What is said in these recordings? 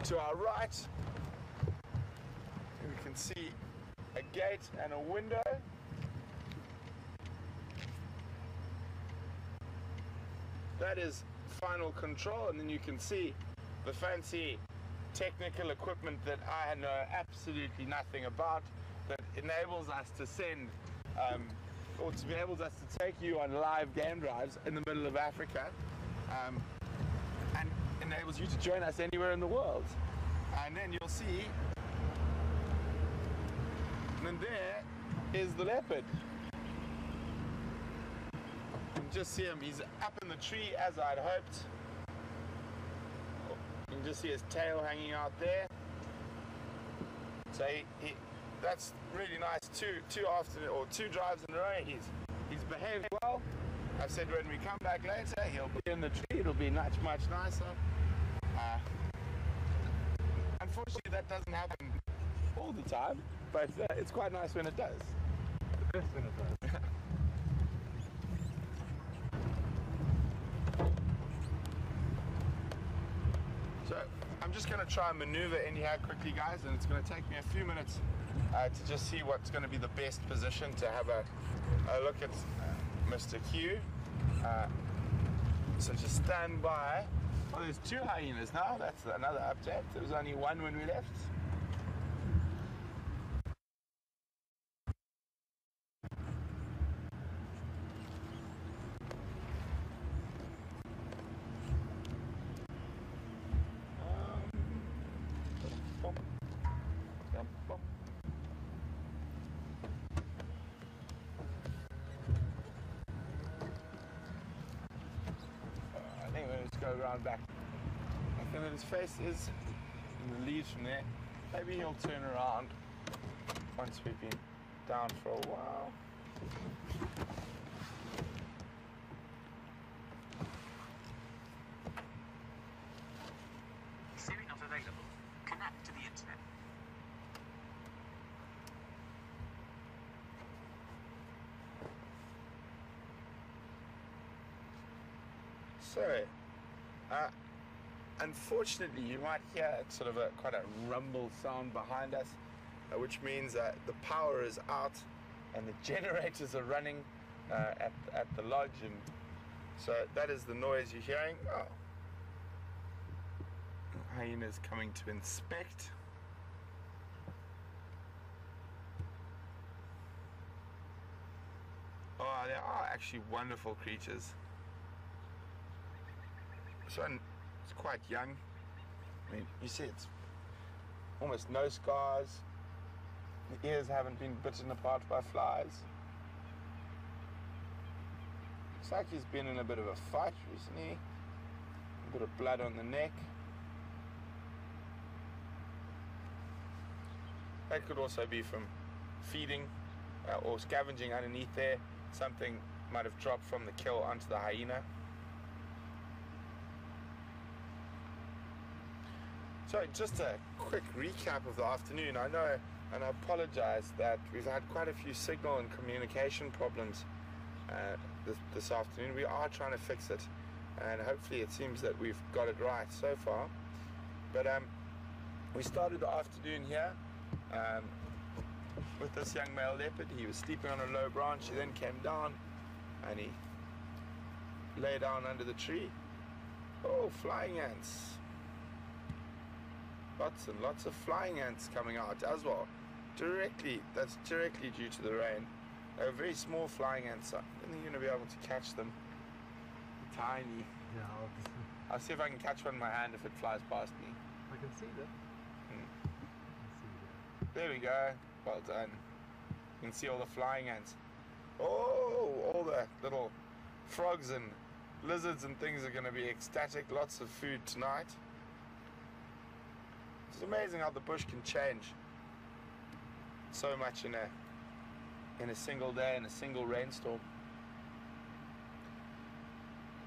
To our right, we can see a gate and a window. That is final control, and then you can see the fancy technical equipment that I know absolutely nothing about, that enables us to send or to be able us to take you on live game drives in the middle of Africa, and enables you to join us anywhere in the world. And then you'll see, and then there is the leopard. You can just see him, he's up in the tree as I'd hoped. You can just see his tail hanging out there. So that's really nice. Two drives in a row. He's behaved well. I said when we come back later, he'll be in the tree. It'll be much nicer. Unfortunately, that doesn't happen all the time, but it's quite nice when it does. The best when it does. So I'm just going to try and maneuver in here quickly, guys, and it's going to take me a few minutes to just see what's going to be the best position to have a look at Mr. Q. So just stand by. Oh, there's 2 hyenas now. That's another update. There was only 1 when we left. I think we'll just go around back. I think that his face is in the leaves from there. Maybe he'll turn around once we've been down for a while. Siri not available. Connect to the internet. So, unfortunately, you might hear sort of quite a rumble sound behind us, which means the power is out and the generators are running at the lodge, and so that is the noise you're hearing. Oh, hyenas coming to inspect. Oh, they are actually wonderful creatures. This one is quite young. I mean, you see it's almost no scars. The ears haven't been bitten apart by flies. Looks like he's been in a bit of a fight recently. A bit of blood on the neck. That could also be from feeding or scavenging underneath there. Something might have dropped from the kill onto the hyena. So just a quick recap of the afternoon. I know, and I apologize that we've had quite a few signal and communication problems this afternoon. We are trying to fix it, and hopefully it seems that we've got it right so far. But we started the afternoon here with this young male leopard. He was sleeping on a low branch. He then came down and he lay down under the tree. Oh, flying ants. Lots and lots of flying ants coming out as well. That's directly due to the rain. They're very small flying ants. I don't think you're going to be able to catch them. Tiny. Yeah, I'll see if I can catch one in my hand if it flies past me. I can see that. There we go. Well done. You can see all the flying ants. Oh, all the little frogs and lizards and things are going to be ecstatic. Lots of food tonight. It's amazing how the bush can change so much in a single day, in a single rainstorm.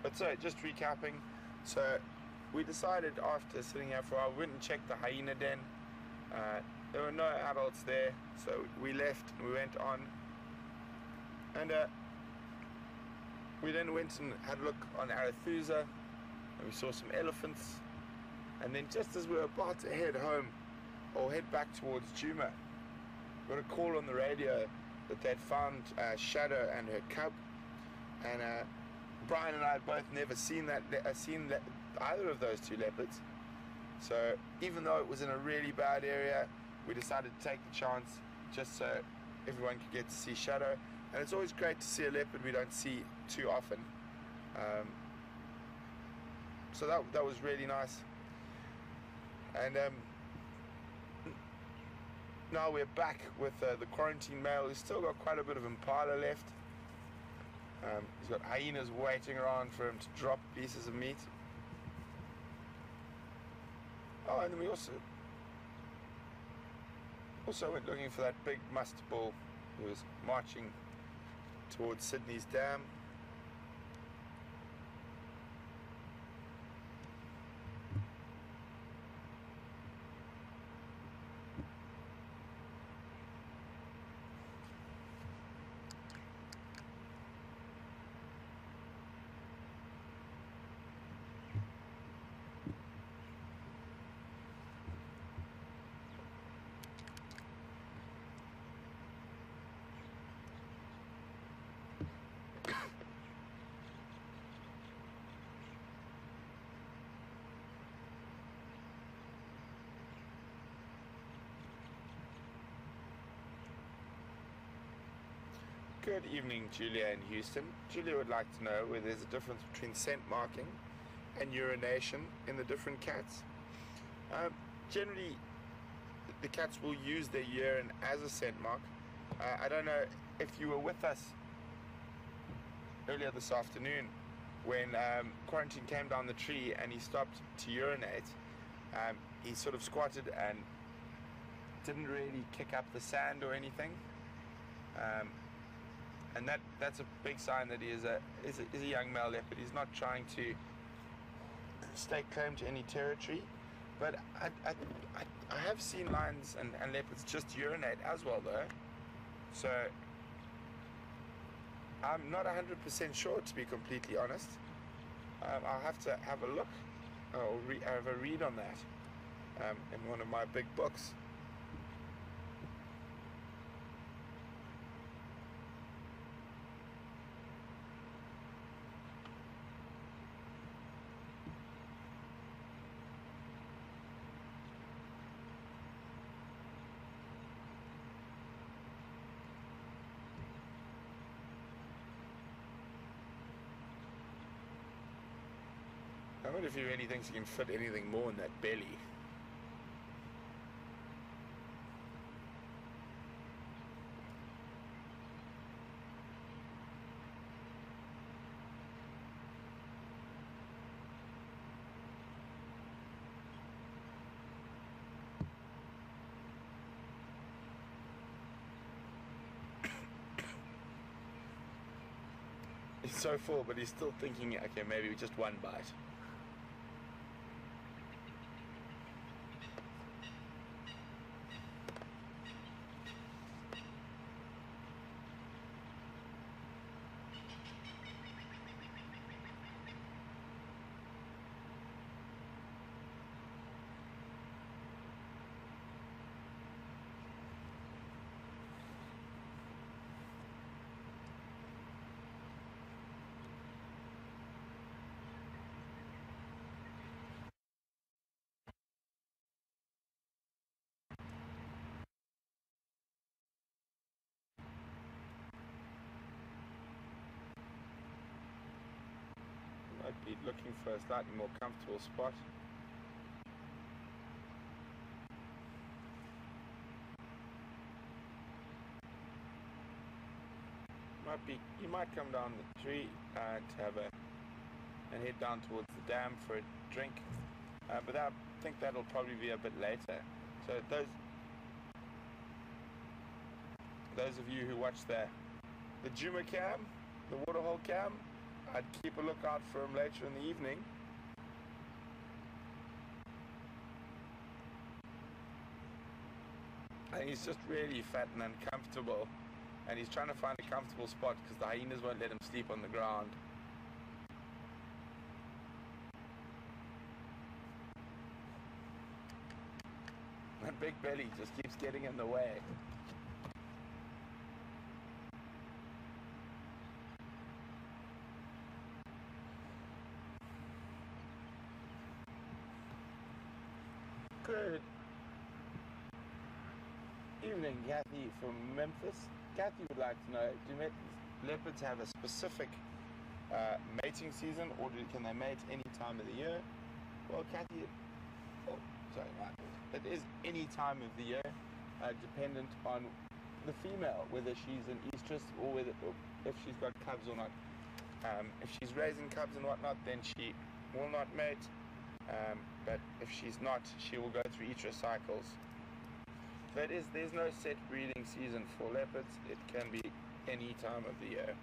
But so, just recapping. So, we decided after sitting here for a while, we went and checked the hyena den. There were no adults there, so we left and we went on. And we then went and had a look on Arathusa, and we saw some elephants. And then just as we were about to head home, or head back towards Juma, got a call on the radio that they'd found Shadow and her cub. And Brian and I had both never seen either of those two leopards. So even though it was in a really bad area, we decided to take the chance just so everyone could get to see Shadow. And it's always great to see a leopard we don't see too often. So that was really nice. And now we're back with the quarantine male. He's still got quite a bit of impala left. He's got hyenas waiting around for him to drop pieces of meat. Oh, and then we also went looking for that big muster bull who was marching towards Sydney's dam. Good evening, Julia in Houston. Julia would like to know whether there's a difference between scent marking and urination in the different cats. Generally, the cats will use their urine as a scent mark. I don't know if you were with us earlier this afternoon when Quarantine came down the tree and he stopped to urinate. He sort of squatted and didn't really kick up the sand or anything. And that's a big sign that he is a young male leopard. He's not trying to stake claim to any territory. But I have seen lions and leopards just urinate as well, though. So I'm not 100% sure, to be completely honest. I'll have to have a look or have a read on that in one of my big books. I wonder if he really thinks he can fit anything more in that belly. He's so full, but he's still thinking, okay, maybe just one bite. Might be looking for a slightly more comfortable spot. You might come down the tree to have and head down towards the dam for a drink, but I think that'll probably be a bit later. So those of you who watch the Juma cam, the waterhole cam, I'd keep a lookout for him later in the evening. I think he's just really fat and uncomfortable, and he's trying to find a comfortable spot because the hyenas won't let him sleep on the ground. That big belly just keeps getting in the way. Good evening, Kathy from Memphis. Kathy would like to know, do leopards have a specific mating season, or can they mate any time of the year? Well, Kathy, it is any time of the year, dependent on the female, whether she's an estrus or if she's got cubs or not. If she's raising cubs and whatnot, then she will not mate. But if she's not, she will go through estrus cycles. There's no set breeding season for leopards. It can be any time of the year.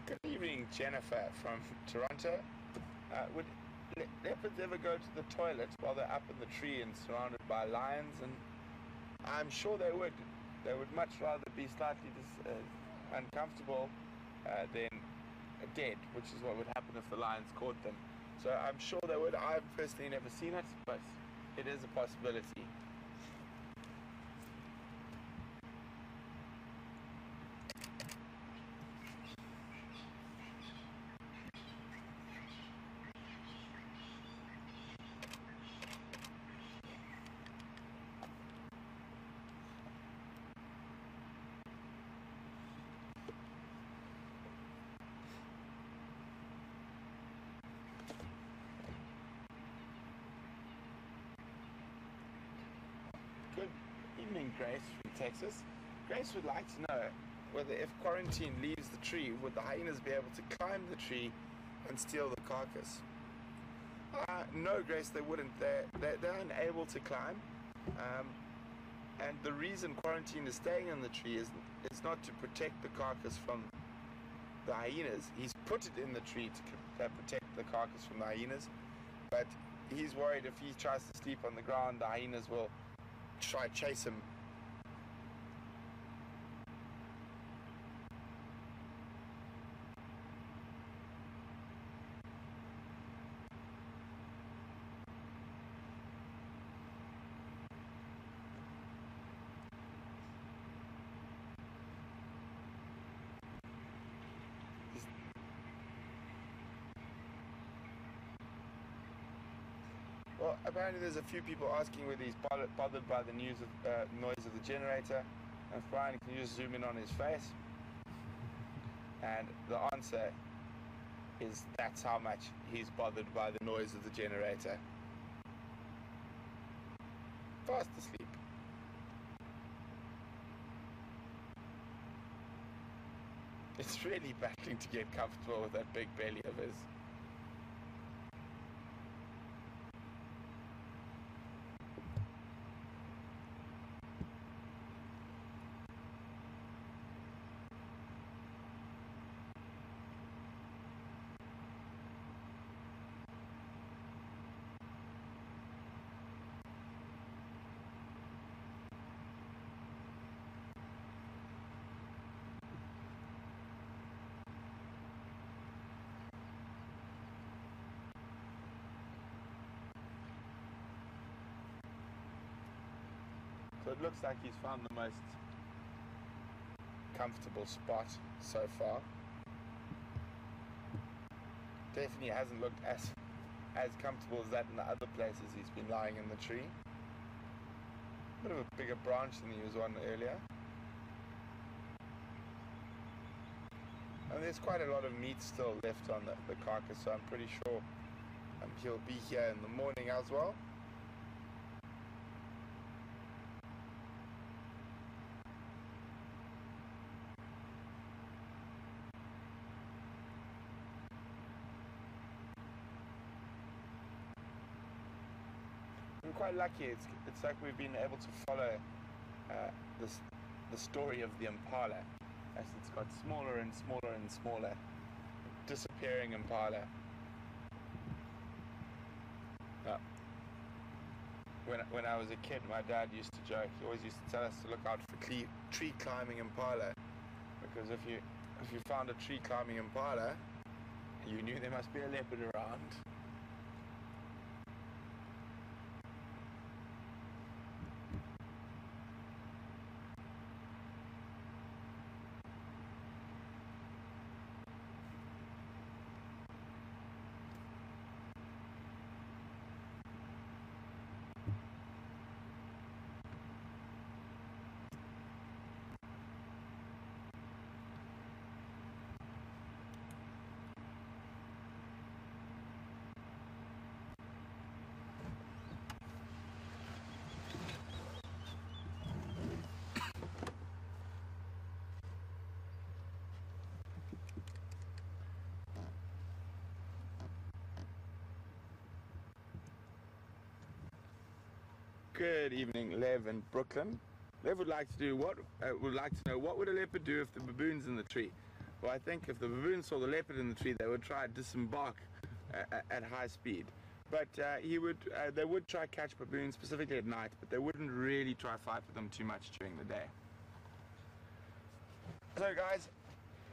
Good evening, Jennifer from Toronto. Would leopards ever go to the toilet while they're up in the tree and surrounded by lions? And I'm sure they would. They would much rather be slightly uncomfortable than dead, which is what would happen if the lions caught them. So I'm sure they would. I've personally never seen it, but it is a possibility. Good evening, Grace from Texas. Grace would like to know whether if quarantine leaves the tree, would the hyenas be able to climb the tree and steal the carcass? No, Grace, they wouldn't. They're unable to climb. And the reason quarantine is staying in the tree is not to protect the carcass from the hyenas. He's put it in the tree to protect the carcass from the hyenas, but he's worried if he tries to sleep on the ground, the hyenas will try to chase him. Well, apparently there's a few people asking whether he's bothered by the noise of the generator. And Brian, can you just zoom in on his face? And the answer is that's how much he's bothered by the noise of the generator. Fast asleep. It's really battling to get comfortable with that big belly of his. So it looks like he's found the most comfortable spot so far. Definitely hasn't looked as comfortable as that in the other places he's been lying in the tree. Bit of a bigger branch than he was on earlier. And there's quite a lot of meat still left on the carcass, so I'm pretty sure he'll be here in the morning as well. quite lucky. It's like we've been able to follow the story of the impala as it's got smaller and smaller and smaller, disappearing impala. When I was a kid, my dad used to joke. He always used to tell us to look out for tree climbing impala, because if you found a tree climbing impala, you knew there must be a leopard around. Good evening, Lev in Brooklyn. Lev would like to know what would a leopard do if the baboon's in the tree. Well, I think if the baboon saw the leopard in the tree, they would try to disembark at high speed. But they would try catch baboons specifically at night, but they wouldn't really try fight with them too much during the day. So guys,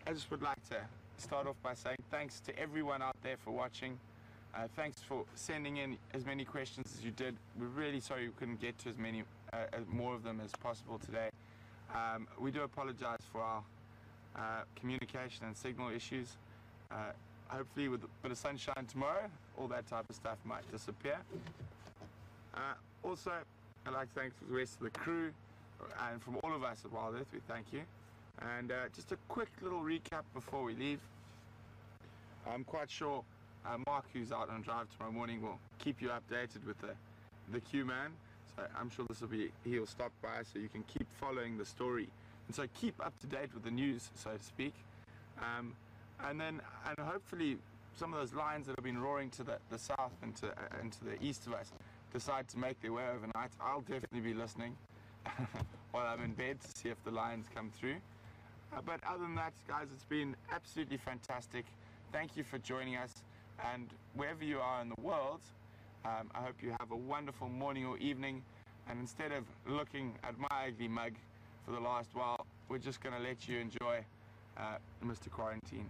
I just would like to start off by saying thanks to everyone out there for watching. Thanks for sending in as many questions as you did. We're really sorry we couldn't get to as many, more of them as possible today. We do apologize for our communication and signal issues. Hopefully with a bit of sunshine tomorrow, all that type of stuff might disappear. Also, I'd like to thank the rest of the crew, and from all of us at WildEarth, we thank you. And just a quick little recap before we leave. I'm quite sure Mark, who's out on drive tomorrow morning, will keep you updated with the Q-Man. So I'm sure he'll stop by so you can keep following the story. And so keep up to date with the news, so to speak. And hopefully some of those lions that have been roaring to the south and to the east of us decide to make their way overnight. I'll definitely be listening while I'm in bed to see if the lions come through. But other than that, guys, it's been absolutely fantastic. Thank you for joining us. And wherever you are in the world, I hope you have a wonderful morning or evening. And instead of looking at my ugly mug for the last while, we're just going to let you enjoy Mr. Quarantine.